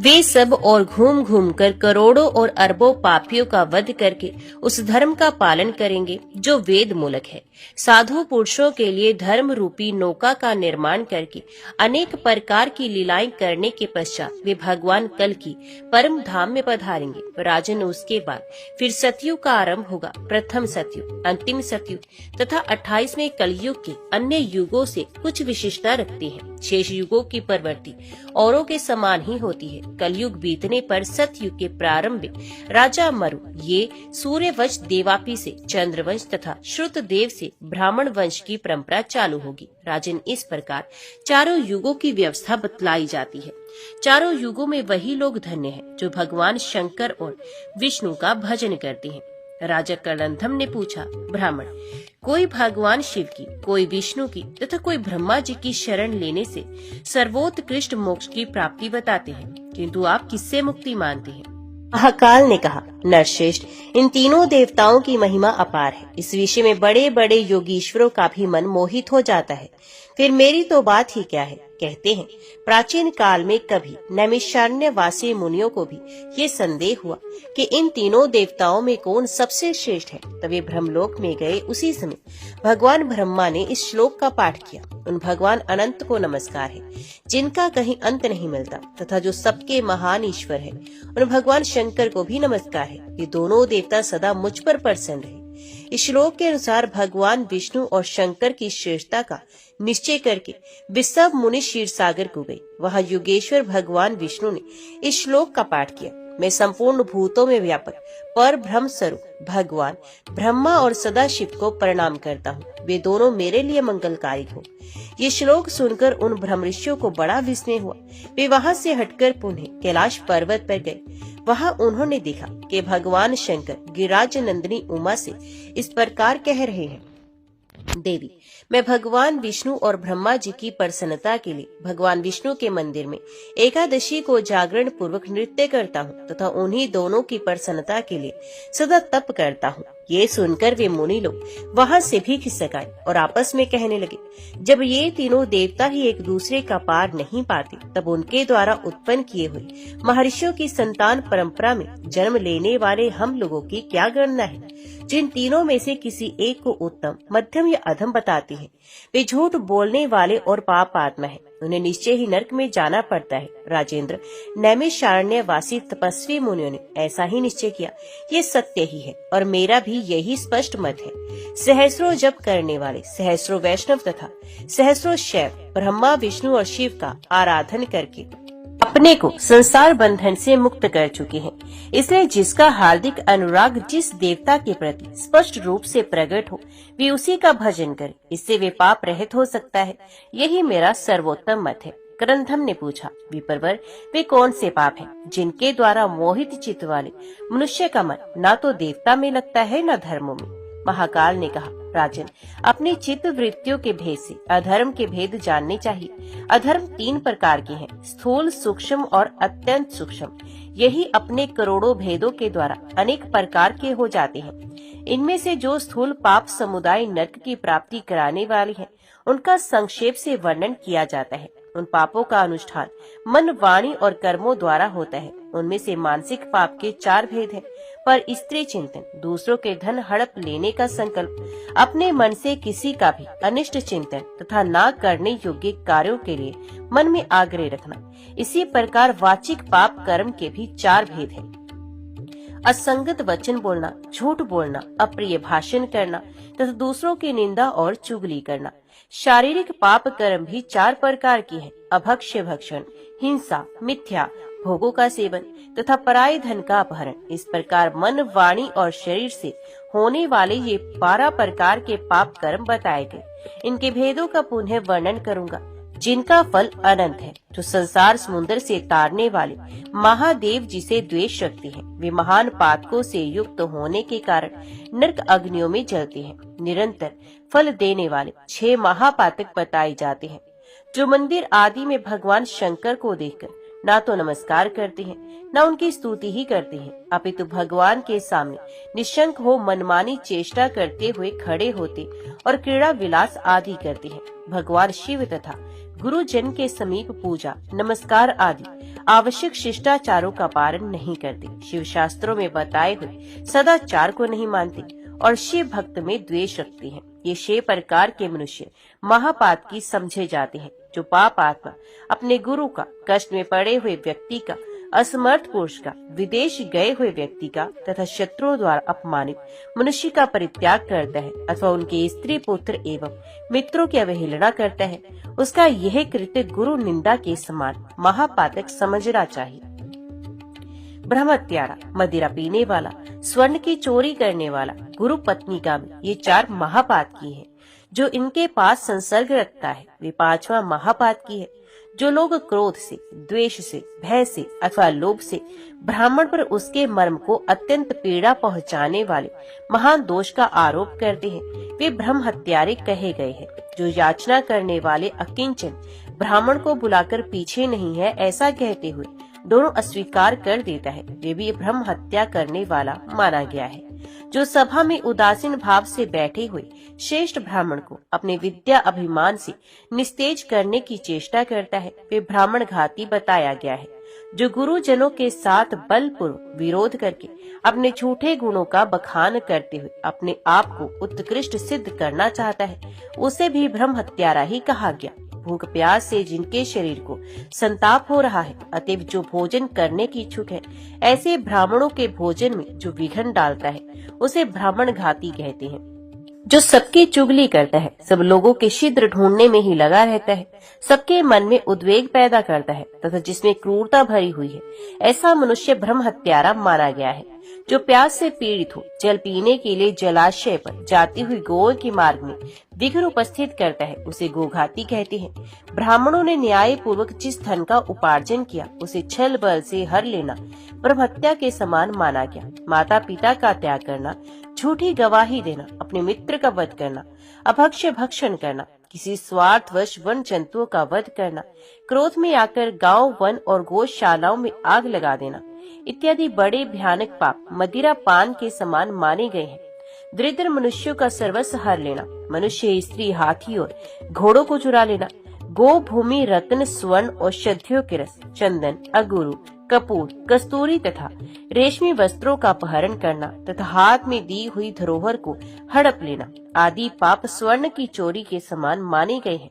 वे सब और घूम घूम कर करोड़ों और अरबों पापियों का वध करके उस धर्म का पालन करेंगे जो वेद मूलक है। साधु पुरुषों के लिए धर्म रूपी नौका का निर्माण करके अनेक प्रकार की लीलाएं करने के पश्चात वे भगवान कल की परम धाम में पधारेंगे। राजन, उसके बाद फिर सतयुग का आरंभ होगा। प्रथम सतयुग, अंतिम सतयुग तथा 28वें कलयुग के अन्य युगों से कुछ विशेषता रखते हैं। शेष युगों की प्रवृत्ति औरों के समान ही होती है। कलयुग बीतने पर सतयुग के प्रारंभ में राजा मरु ये सूर्यवंश देवापी से चंद्रवंश तथा श्रुत देव से ब्राह्मण वंश की परंपरा चालू होगी। राजन, इस प्रकार चारों युगों की व्यवस्था बतलाई जाती है। चारों युगों में वही लोग धन्य हैं जो भगवान शंकर और विष्णु का भजन करते हैं। राजा कलंधम ने पूछा, ब्राह्मण, कोई भगवान शिव की, कोई विष्णु की तथा कोई ब्रह्मा जी की शरण लेने से सर्वोत्कृष्ट मोक्ष की प्राप्ति बताते हैं, किंतु आप किससे मुक्ति मानते हैं? महाकाल ने कहा, नरश्रेष्ठ, इन तीनों देवताओं की महिमा अपार है। इस विषय में बड़े बड़े योगीश्वरों का भी मन मोहित हो जाता है, फिर मेरी तो बात ही क्या है। कहते हैं प्राचीन काल में कभी नैमिषारण्यवासी मुनियों को भी ये संदेह हुआ कि इन तीनों देवताओं में कौन सबसे श्रेष्ठ है। तब वे ब्रह्मलोक में गए। उसी समय भगवान ब्रह्मा ने इस श्लोक का पाठ किया। उन भगवान अनंत को नमस्कार है, जिनका कहीं अंत नहीं मिलता तथा जो सबके महान ईश्वर है। उन भगवान शंकर को भी नमस्कार है, ये दोनों देवता सदा मुझ पर प्रसन्न रहे। इस श्लोक के अनुसार भगवान विष्णु और शंकर की श्रेष्ठता का निश्चय करके विश्व मुनि क्षीर सागर को गए। वहाँ युगेश्वर भगवान विष्णु ने इस श्लोक का पाठ किया। मैं संपूर्ण भूतों में व्यापक पर ब्रह्म स्वरूप भगवान ब्रह्मा और सदाशिव को प्रणाम करता हूँ। वे दोनों मेरे लिए मंगलकारी हो। ये श्लोक सुनकर उन ब्रह्म ऋषियों को बड़ा विस्मय हुआ। वे वहाँ से हटकर पुनः कैलाश पर्वत पर गए। वहाँ उन्होंने देखा कि भगवान शंकर गिरिराज नंदिनी उमा से इस प्रकार कह रहे हैं, देवी, मैं भगवान विष्णु और ब्रह्मा जी की प्रसन्नता के लिए भगवान विष्णु के मंदिर में एकादशी को जागरण पूर्वक नृत्य करता हूँ तथा उन्हीं दोनों की प्रसन्नता के लिए सदा तप करता हूँ। ये सुनकर वे मुनि लोग वहाँ से भी खिसक आए और आपस में कहने लगे, जब ये तीनों देवता ही एक दूसरे का पार नहीं पाते, तब उनके द्वारा उत्पन्न किए हुए महर्षियों की संतान परंपरा में जन्म लेने वाले हम लोगों की क्या गणना है। जिन तीनों में से किसी एक को उत्तम, मध्यम या अधम बताते हैं, वे झूठ बोलने वाले और पाप आत्मा है। उन्हें निश्चय ही नरक में जाना पड़ता है। राजेंद्र, नैमिषारण्यवासी तपस्वी मुनियों ने ऐसा ही निश्चय किया। ये सत्य ही है और मेरा भी यही स्पष्ट मत है। सहस्रों जप करने वाले सहस्रों वैष्णव तथा सहस्रों शैव ब्रह्मा विष्णु और शिव का आराधन करके अपने को संसार बंधन से मुक्त कर चुके हैं। इसलिए जिसका हार्दिक अनुराग जिस देवता के प्रति स्पष्ट रूप से प्रकट हो, वे उसी का भजन करें। इससे वे पाप रहित हो सकता है। यही मेरा सर्वोत्तम मत है। करंथम ने पूछा, विप्रवर, वे कौन से पाप हैं जिनके द्वारा मोहित चित्त वाले मनुष्य का मन न तो देवता में लगता है न धर्मों में। महाकाल ने कहा, राजन, अपनी चित्त वृत्तियों के भेद से अधर्म के भेद जानने चाहिए। अधर्म 3 प्रकार के हैं, स्थूल, सूक्ष्म और अत्यंत सूक्ष्म। यही अपने करोड़ों भेदों के द्वारा अनेक प्रकार के हो जाते हैं। इनमें से जो स्थूल पाप समुदाय नरक की प्राप्ति कराने वाले हैं, उनका संक्षेप से वर्णन किया जाता है। उन पापों का अनुष्ठान मन, वाणी और कर्मों द्वारा होता है। उनमें से मानसिक पाप के 4 भेद हैं, पर स्त्री चिंतन, दूसरों के धन हड़प लेने का संकल्प, अपने मन से किसी का भी अनिष्ट चिंतन तथा ना करने योग्य कार्यों के लिए मन में आग्रह रखना। इसी प्रकार वाचिक पाप कर्म के भी 4 भेद हैं। असंगत वचन बोलना, झूठ बोलना, अप्रिय भाषण करना तथा दूसरों की निंदा और चुगली करना। शारीरिक पाप कर्म भी 4 प्रकार के हैं, अभक्ष्य भक्षण, हिंसा, मिथ्या भोगों का सेवन तथा पराये धन का अपहरण। इस प्रकार मन, वाणी और शरीर से होने वाले ये 12 प्रकार के पाप कर्म बताए गए। इनके भेदों का पुनः वर्णन करूंगा, जिनका फल अनंत है। जो संसार समुद्र से तारने वाले महादेव जिसे द्वेष रखते हैं, वे महान पातकों से युक्त होने के कारण नरक अग्नियों में जलते हैं। निरंतर फल देने वाले 6 महापातक बताए जाते हैं। जो मंदिर आदि में भगवान शंकर को देखकर ना तो नमस्कार करते हैं, न उनकी स्तुति ही करते हैं, अपितु भगवान के सामने निशंक हो मनमानी चेष्टा करते हुए खड़े होते और क्रीड़ा विलास आदि करते हैं। भगवान शिव तथा गुरुजन के समीप पूजा, नमस्कार आदि आवश्यक शिष्टाचारों का पालन नहीं करते। शिव शास्त्रों में बताए हुए सदाचार को नहीं मानते और शिव भक्त में द्वेष रखते हैं। ये 6 प्रकार के मनुष्य महापातकी समझे जाते हैं। जो पाप आत्मा अपने गुरु का, कष्ट में पड़े हुए व्यक्ति का, असमर्थ पुरुष का, विदेश गए हुए व्यक्ति का तथा शत्रुओं द्वारा अपमानित मनुष्य का परित्याग करता है अथवा उनके स्त्री, पुत्र एवं मित्रों की अवहेलना करता है, उसका यह कृत्य गुरु निंदा के समान महापातक समझना चाहिए। ब्रह्मत्यारा, मदिरा पीने वाला, स्वर्ण की चोरी करने वाला, गुरु पत्नी का भी, ये 4 महापातकी है। जो इनके पास संसर्ग रखता है, वे 5वां महापातकी है। जो लोग क्रोध से, द्वेष से, भय से अथवा लोभ से ब्राह्मण पर उसके मर्म को अत्यंत पीड़ा पहुंचाने वाले महान दोष का आरोप करते हैं, वे ब्रह्म हत्यारे कहे गए हैं। जो याचना करने वाले अकिंचन ब्राह्मण को बुलाकर पीछे नहीं है ऐसा कहते हुए दोनों अस्वीकार कर देता है, वे भी ब्रह्म हत्या करने वाला माना गया है। जो सभा में उदासीन भाव से बैठे हुए श्रेष्ठ ब्राह्मण को अपने विद्या अभिमान से निस्तेज करने की चेष्टा करता है, वे ब्राह्मण घाती बताया गया है। जो गुरुजनों के साथ बलपूर्वक विरोध करके अपने झूठे गुणों का बखान करते हुए अपने आप को उत्कृष्ट सिद्ध करना चाहता है, उसे भी ब्रह्म हत्यारा ही कहा गया। भूख प्यास से जिनके शरीर को संताप हो रहा है, अतएव जो भोजन करने की इच्छुक है, ऐसे ब्राह्मणों के भोजन में जो विघ्न डालता है, उसे ब्राह्मण घाती कहते हैं। जो सबकी चुगली करता है, सब लोगों के छिद्र ढूंढने में ही लगा रहता है, सबके मन में उद्वेग पैदा करता है तथा जिसमें क्रूरता भरी हुई है, ऐसा मनुष्य ब्रह्म हत्यारा माना गया है। जो प्यास से पीड़ित हो, जल पीने के लिए जलाशय पर जाती हुई गौ के मार्ग में विघ्न उपस्थित करता है, उसे गोघाती कहते हैं। ब्राह्मणों ने न्याय पूर्वक जिस धन का उपार्जन किया, उसे छल बल से हर लेना ब्रह्म हत्या के समान माना गया। माता पिता का त्याग करना, झूठी गवाही देना, अपने मित्र का वध करना, अभक्ष्य भक्षण करना, किसी स्वार्थवश वन जंतुओं का वध करना, क्रोध में आकर गांव, वन और गौशालाओं में आग लगा देना इत्यादि बड़े भयानक पाप मदिरा पान के समान माने गए हैं। दरिद्र मनुष्यों का सर्वस्व हर लेना, मनुष्य, स्त्री, हाथी और घोड़ों को चुरा लेना, गो, भूमि, रत्न, स्वर्ण, औषधियों के रस, चंदन, अगुरु, कपूर, कस्तूरी तथा रेशमी वस्त्रों का अपहरण करना तथा हाथ में दी हुई धरोहर को हड़प लेना आदि पाप स्वर्ण की चोरी के समान माने गए हैं।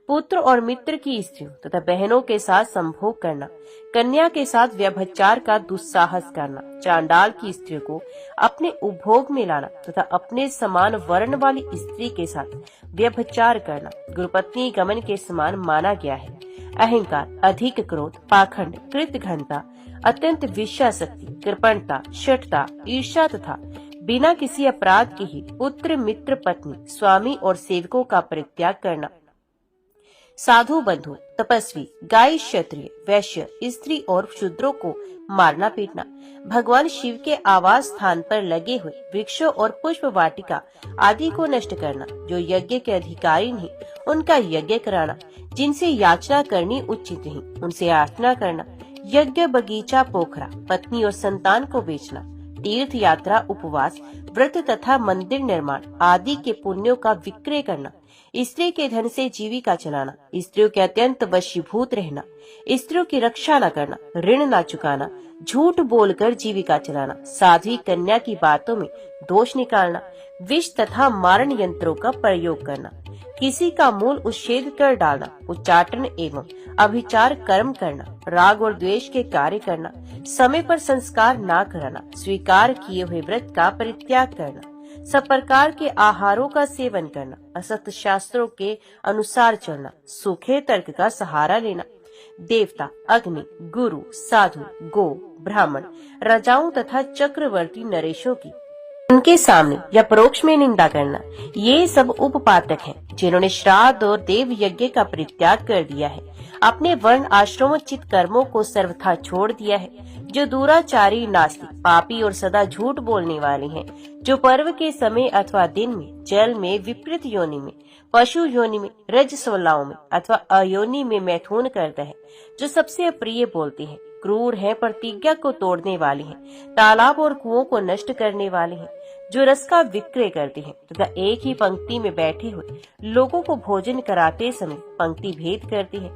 पुत्र और मित्र की स्त्रियों तथा बहनों के साथ संभोग करना, कन्या के साथ व्यभिचार का दुस्साहस करना, चांडाल की स्त्रियों को अपने उपभोग में लाना तथा अपने समान वर्ण वाली स्त्री के साथ व्यभिचार करना गुरुपत्नी गमन के समान माना गया है। अहंकार, अधिक क्रोध, पाखंड, कृतघ्नता, अत्यंत विषयासक्ति, कृपणता, शठता, ईर्ष्या तथा बिना किसी अपराध के ही पुत्र, मित्र, पत्नी, स्वामी और सेवकों का परित्याग करना, साधु, बंधु, तपस्वी, गाय, क्षत्रिय, वैश्य, स्त्री और शूद्रों को मारना पीटना, भगवान शिव के आवास स्थान पर लगे हुए वृक्षों और पुष्प वाटिका आदि को नष्ट करना, जो यज्ञ के अधिकारी नहीं उनका यज्ञ कराना, जिनसे याचना करनी उचित नहीं उनसे याचना करना, यज्ञ, बगीचा, पोखरा, पत्नी और संतान को बेचना, तीर्थ यात्रा, उपवास, व्रत तथा मंदिर निर्माण आदि के पुण्यों का विक्रय करना, स्त्री के धन से जीविका चलाना, स्त्रियों के अत्यंत वशीभूत रहना, स्त्रियों की रक्षा न करना, ऋण न चुकाना, झूठ बोलकर जीविका चलाना, साध्वी कन्या की बातों में दोष निकालना, विष तथा मारण यंत्रों का प्रयोग करना, किसी का मूल उच्छेद कर डालना, उच्चाटन एवं अभिचार कर्म करना, राग और द्वेष के कार्य करना, समय पर संस्कार न कराना, स्वीकार किए हुए व्रत का परित्याग करना, सब प्रकार के आहारों का सेवन करना, असत शास्त्रों के अनुसार चलना, सूखे तर्क का सहारा लेना, देवता, अग्नि, गुरु, साधु, गो, ब्राह्मण, राजाओं तथा चक्रवर्ती नरेशों की उनके सामने या परोक्ष में निंदा करना, ये सब उपपातक हैं, जिन्होंने श्राद्ध और देव यज्ञ का परित्याग कर दिया है, अपने वर्ण आश्रमोचित कर्मों को सर्वथा छोड़ दिया है, जो दुराचारी, नास्तिक, पापी और सदा झूठ बोलने वाले हैं, जो पर्व के समय अथवा दिन में, जल में, विपरीत योनि में, पशु योनि में, रजस्वलाओं में अथवा अयोनि में मैथुन करता है, जो सबसे अप्रिय बोलते हैं, क्रूर हैं, प्रतिज्ञा को तोड़ने वाले हैं, तालाब और कुओं को नष्ट करने वाले हैं, जो रस का विक्रय करते हैं तथा एक ही पंक्ति में बैठे हुए लोगों को भोजन कराते समय पंक्ति भेद करते हैं,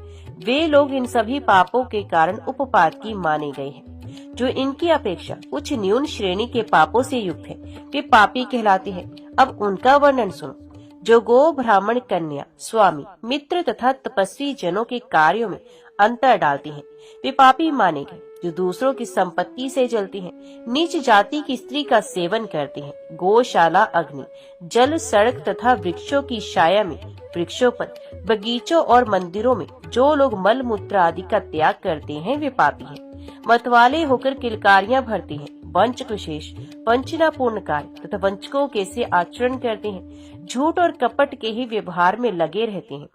वे लोग इन सभी पापों के कारण उपपात की माने गए हैं। जो इनकी अपेक्षा उच्च न्यून श्रेणी के पापों से युक्त है, वे पापी कहलाते हैं। अब उनका वर्णन सुनो। जो गो, ब्राह्मण, कन्या, स्वामी, मित्र तथा तपस्वी जनों के कार्यों में अंतर डालते हैं, वे पापी माने गए। जो दूसरों की संपत्ति से जलते हैं, नीच जाति की स्त्री का सेवन करते हैं, गौशाला, अग्नि, जल, सड़क तथा वृक्षों की छाया में, वृक्षों पर, बगीचों और मंदिरों में जो लोग मल मूत्र आदि का त्याग करते हैं, वे पापी हैं। मतवाले होकर किलकारियां भरते हैं, वंचक विशेष वंचनापूर्ण कार्य तथा वंचकों के से आचरण करते हैं, झूठ और कपट के ही व्यवहार में लगे रहते हैं,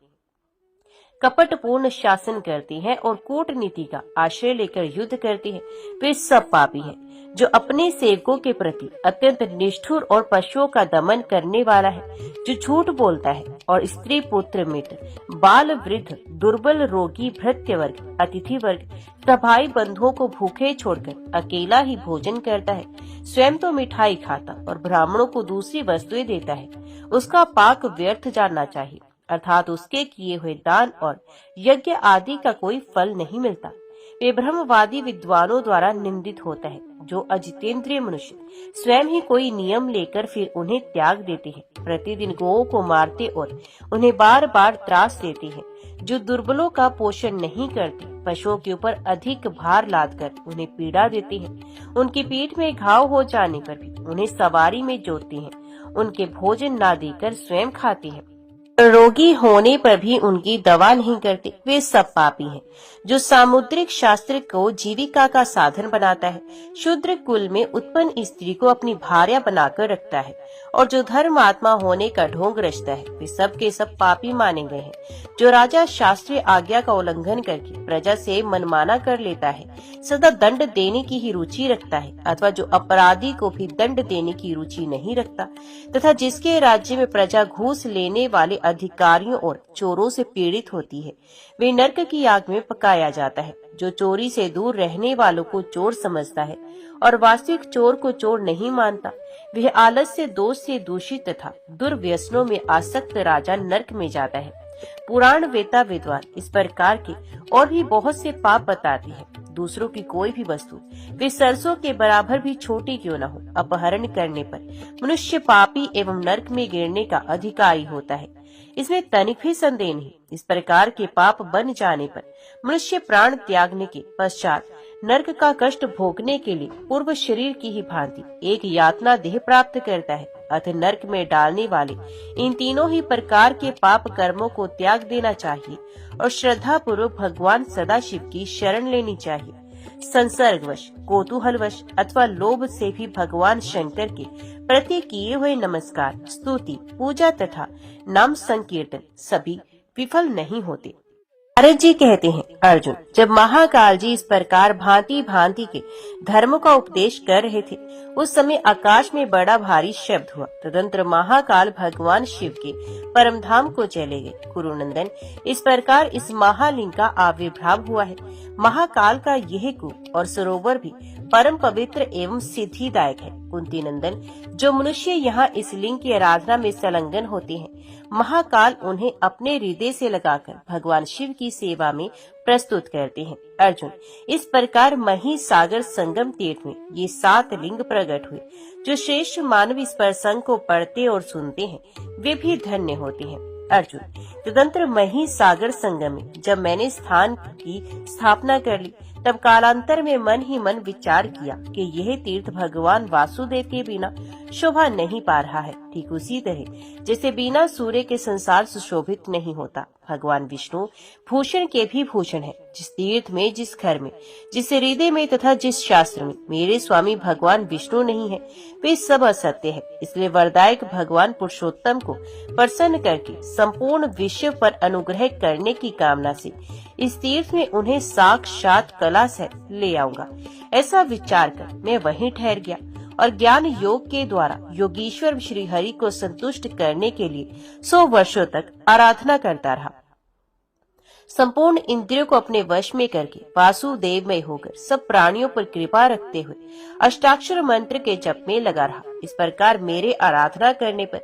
कपटपूर्ण शासन करते हैं और कूटनीति का आश्रय लेकर युद्ध करते हैं, वे सब पापी हैं। जो अपने सेवकों के प्रति अत्यंत निष्ठुर और पशुओं का दमन करने वाला है, जो झूठ बोलता है और स्त्री पुत्र मित्र बाल वृद्ध दुर्बल रोगी भृत्य वर्ग अतिथि वर्ग सभाई बंधुओं को भूखे छोड़कर अकेला ही भोजन करता है, स्वयं तो मिठाई खाता और ब्राह्मणों को दूसरी वस्तुएं देता है, उसका पाक व्यर्थ जानना चाहिए, अर्थात उसके किए हुए दान और यज्ञ आदि का कोई फल नहीं मिलता। वे ब्रह्मवादी विद्वानों द्वारा निंदित होता है, जो अजितेंद्रिय मनुष्य स्वयं ही कोई नियम लेकर फिर उन्हें त्याग देते हैं, प्रतिदिन गौओं को मारते और उन्हें बार बार त्रास देते हैं, जो दुर्बलों का पोषण नहीं करते, पशुओं के ऊपर अधिक भार लादकर उन्हें पीड़ा देते हैं, उनकी पीठ में घाव हो जाने पर भी उन्हें सवारी में जोतते हैं, उनके भोजन ना देकर स्वयं खाते हैं, रोगी होने पर भी उनकी दवा नहीं करते, वे सब पापी हैं। जो सामुद्रिक शास्त्र को जीविका का साधन बनाता है, शूद्र कुल में उत्पन्न स्त्री को अपनी भार्या बनाकर रखता है और जो धर्मात्मा होने का ढोंग रचता है, वे सब के सब पापी माने गए हैं। जो राजा शास्त्रीय आज्ञा का उल्लंघन करके प्रजा से मनमाना कर लेता है, सदा दंड देने की ही रुचि रखता है, अथवा जो अपराधी को भी दंड देने की रुचि नहीं रखता, तथा जिसके राज्य में प्रजा घूस लेने वाले अधिकारियों और चोरों से पीड़ित होती है, वे नरक की आग में पकाया जाता है। जो चोरी से दूर रहने वालों को चोर समझता है और वास्तविक चोर को चोर नहीं मानता, वह आलस्य दोष से दूषित तथा दुर्व्यसनों में आसक्त राजा नरक में जाता है। पुराण वेता विद्वान इस प्रकार के और भी बहुत से पाप बताते हैं। दूसरों की कोई भी वस्तु, वे सरसों के बराबर भी छोटी क्यों न हो, अपहरण करने पर मनुष्य पापी एवं नरक में गिरने का अधिकारी होता है, इसमें तनिक भी संदेह नहीं। इस प्रकार के पाप बन जाने पर मनुष्य प्राण त्यागने के पश्चात नरक का कष्ट भोगने के लिए पूर्व शरीर की ही भांति एक यातना देह प्राप्त करता है। अतः नरक में डालने वाले इन तीनों ही प्रकार के पाप कर्मों को त्याग देना चाहिए और श्रद्धा पूर्वक भगवान सदाशिव की शरण लेनी चाहिए। संसर्गवश, कौतूहलवश अथवा लोभ से भी भगवान शंकर के प्रति किए हुए नमस्कार, स्तुति, पूजा तथा नाम संकीर्तन सभी विफल नहीं होते। नारद जी कहते हैं, अर्जुन, जब महाकाल जी इस प्रकार भांति भांति के धर्मों का उपदेश कर रहे थे, उस समय आकाश में बड़ा भारी शब्द हुआ। तदंतर महाकाल भगवान शिव के परम धाम को चले गए। कुरुनंदन, इस प्रकार इस महालिंग का आविर्भाव हुआ है। महाकाल का यह कूप और सरोवर भी परम पवित्र एवं सिद्धिदायक है। कुंती नंदन, जो मनुष्य यहाँ इस लिंग की आराधना में संलग्न होते हैं, महाकाल उन्हें अपने हृदय से लगाकर भगवान शिव की सेवा में प्रस्तुत करते हैं। अर्जुन, इस प्रकार मही सागर संगम तीर्थ में ये 7 लिंग प्रकट हुए। जो श्रेष्ठ मानव इस प्रसंग को पढ़ते और सुनते हैं, वे भी धन्य होते हैं। अर्जुन, तदंतर मही सागर संगम में जब मैंने स्थान की स्थापना कर ली, तब कालांतर में मन ही मन विचार किया कि यह तीर्थ भगवान वासुदेव के बिना शोभा नहीं पा रहा है। ठीक उसी तरह जैसे बिना सूर्य के संसार सुशोभित नहीं होता, भगवान विष्णु भूषण के भी भूषण है। जिस तीर्थ में, जिस घर में, जिस हृदय में तथा जिस शास्त्र में मेरे स्वामी भगवान विष्णु नहीं है, वे सब असत्य है। इसलिए वरदायक भगवान पुरुषोत्तम को प्रसन्न करके संपूर्ण विश्व पर अनुग्रह करने की कामना से इस तीर्थ में उन्हें साक्षात कला से ले आऊंगा। ऐसा विचार कर मैं वहीं ठहर गया और ज्ञान योग के द्वारा योगीश्वर श्री हरि को संतुष्ट करने के लिए 100 वर्षों तक आराधना करता रहा। संपूर्ण इंद्रियों को अपने वश में करके वासुदेवमय होकर सब प्राणियों पर कृपा रखते हुए अष्टाक्षर मंत्र के जप में लगा रहा। इस प्रकार मेरे आराधना करने पर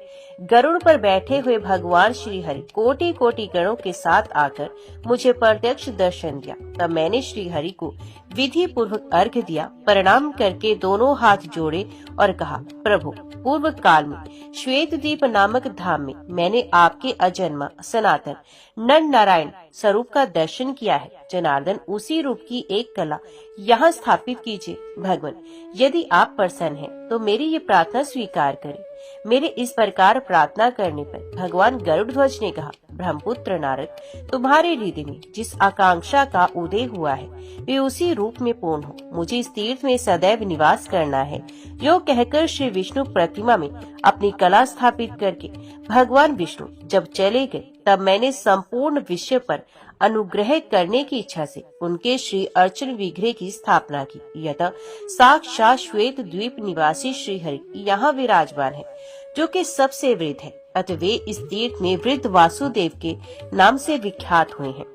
गरुड़ पर बैठे हुए भगवान श्री हरि कोटि कोटि गणों के साथ आकर मुझे प्रत्यक्ष दर्शन दिया। तब मैंने श्री हरि को विधि पूर्वक अर्घ्य दिया, प्रणाम करके दोनों हाथ जोड़े और कहा, प्रभु, पूर्व काल में श्वेतद्वीप नामक धाम में मैंने आपके अजन्मा सनातन नर नारायण स्वरूप का दर्शन किया है। जनार्दन, उसी रूप की एक कला यहाँ स्थापित कीजिए। भगवान, यदि आप प्रसन्न हैं, तो मेरी ये प्रार्थना स्वीकार करें। मेरे इस प्रकार प्रार्थना करने पर भगवान गरुड़ ध्वज ने कहा, ब्रह्मपुत्र नारद, तुम्हारे हृदय में जिस आकांक्षा का उदय हुआ है, वे उसी रूप में पूर्ण हो। मुझे इस तीर्थ में सदैव निवास करना है। यो कहकर श्री विष्णु प्रतिमा में अपनी कला स्थापित करके भगवान विष्णु जब चले गए, तब मैंने संपूर्ण विश्व पर अनुग्रह करने की इच्छा से उनके श्री अर्चन विग्रह की स्थापना की। यतः साक्षात श्वेत द्वीप निवासी श्री हरि यहाँ विराजमान है, जो कि सबसे वृद्ध है। अतः वे इस तीर्थ में वृद्ध वासुदेव के नाम से विख्यात हुए हैं।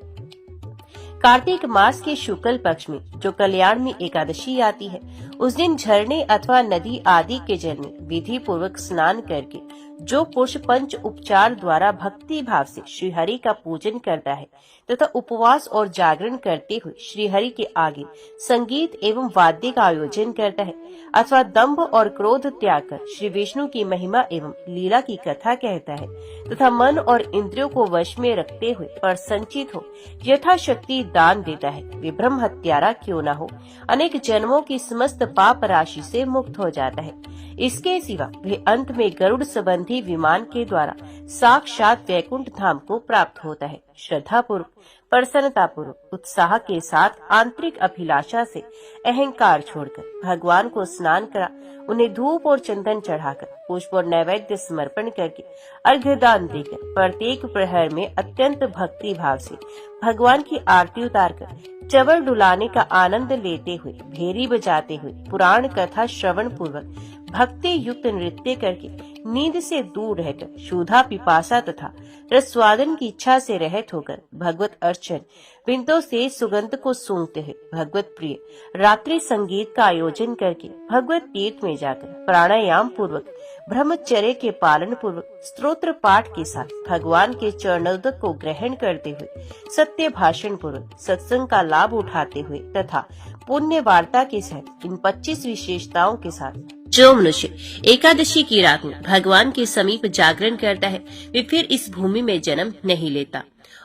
कार्तिक मास के शुक्ल पक्ष में जो कल्याण में एकादशी आती है, उस दिन झरने अथवा नदी आदि के जल में विधि पूर्वक स्नान करके जो पुरुष पंच उपचार द्वारा भक्ति भाव से श्री हरि का पूजन करता है तथा उपवास और जागरण करते हुए श्री हरि के आगे संगीत एवं वाद्य का आयोजन करता है अथवा दंभ और क्रोध त्याग कर श्री विष्णु की महिमा एवं लीला की कथा कहता है तथा मन और इंद्रियों को वश में रखते हुए और संचित हो यथाशक्ति दान देता है, वे ब्रह्म हत्यारा क्यों न हो, अनेक जन्मों की समस्त पाप राशि से मुक्त हो जाता है। इसके सिवा वे अंत में गरुड़ संबंधी विमान के द्वारा साक्षात वैकुंठ धाम को प्राप्त होता है। श्रद्धा पूर्वक, प्रसन्नता पूर्वक, उत्साह के साथ, आंतरिक अभिलाषा से अहंकार छोड़कर भगवान को स्नान करा, उन्हें धूप और चंदन चढ़ाकर पुष्प और नैवेद्य समर्पण करके अर्घ्यदान देकर प्रत्येक प्रहर में अत्यंत भक्ति भाव से भगवान की आरती उतारकर चवर डुलाने का आनंद लेते हुए, भेरी बजाते हुए, पुराण कथा श्रवण पूर्वक भक्ति युक्त नृत्य करके नींद से दूर रहकर क्षुधा पिपासा तथा रसवादन की इच्छा से रहित होकर भगवत अर्चन बिंदों से सुगंध को सूंघते हुए भगवत प्रिय रात्रि संगीत का आयोजन करके भगवत तीर्थ में जाकर प्राणायाम पूर्वक ब्रह्मचर्य के पालन पूर्वक स्तोत्र पाठ के साथ भगवान के चरणोदक को ग्रहण करते हुए सत्य भाषण पूर्वक सत्संग का लाभ उठाते हुए तथा पुण्य वार्ता के साथ इन 25 विशेषताओं के साथ जो मनुष्य एकादशी की रात में भगवान के समीप जागरण करता है, वे फिर इस भूमि में जन्म नहीं लेता।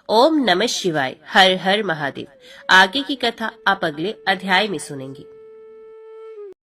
ओम नमः शिवाय। हर हर महादेव। आगे की कथा आप अगले अध्याय में सुनेंगे।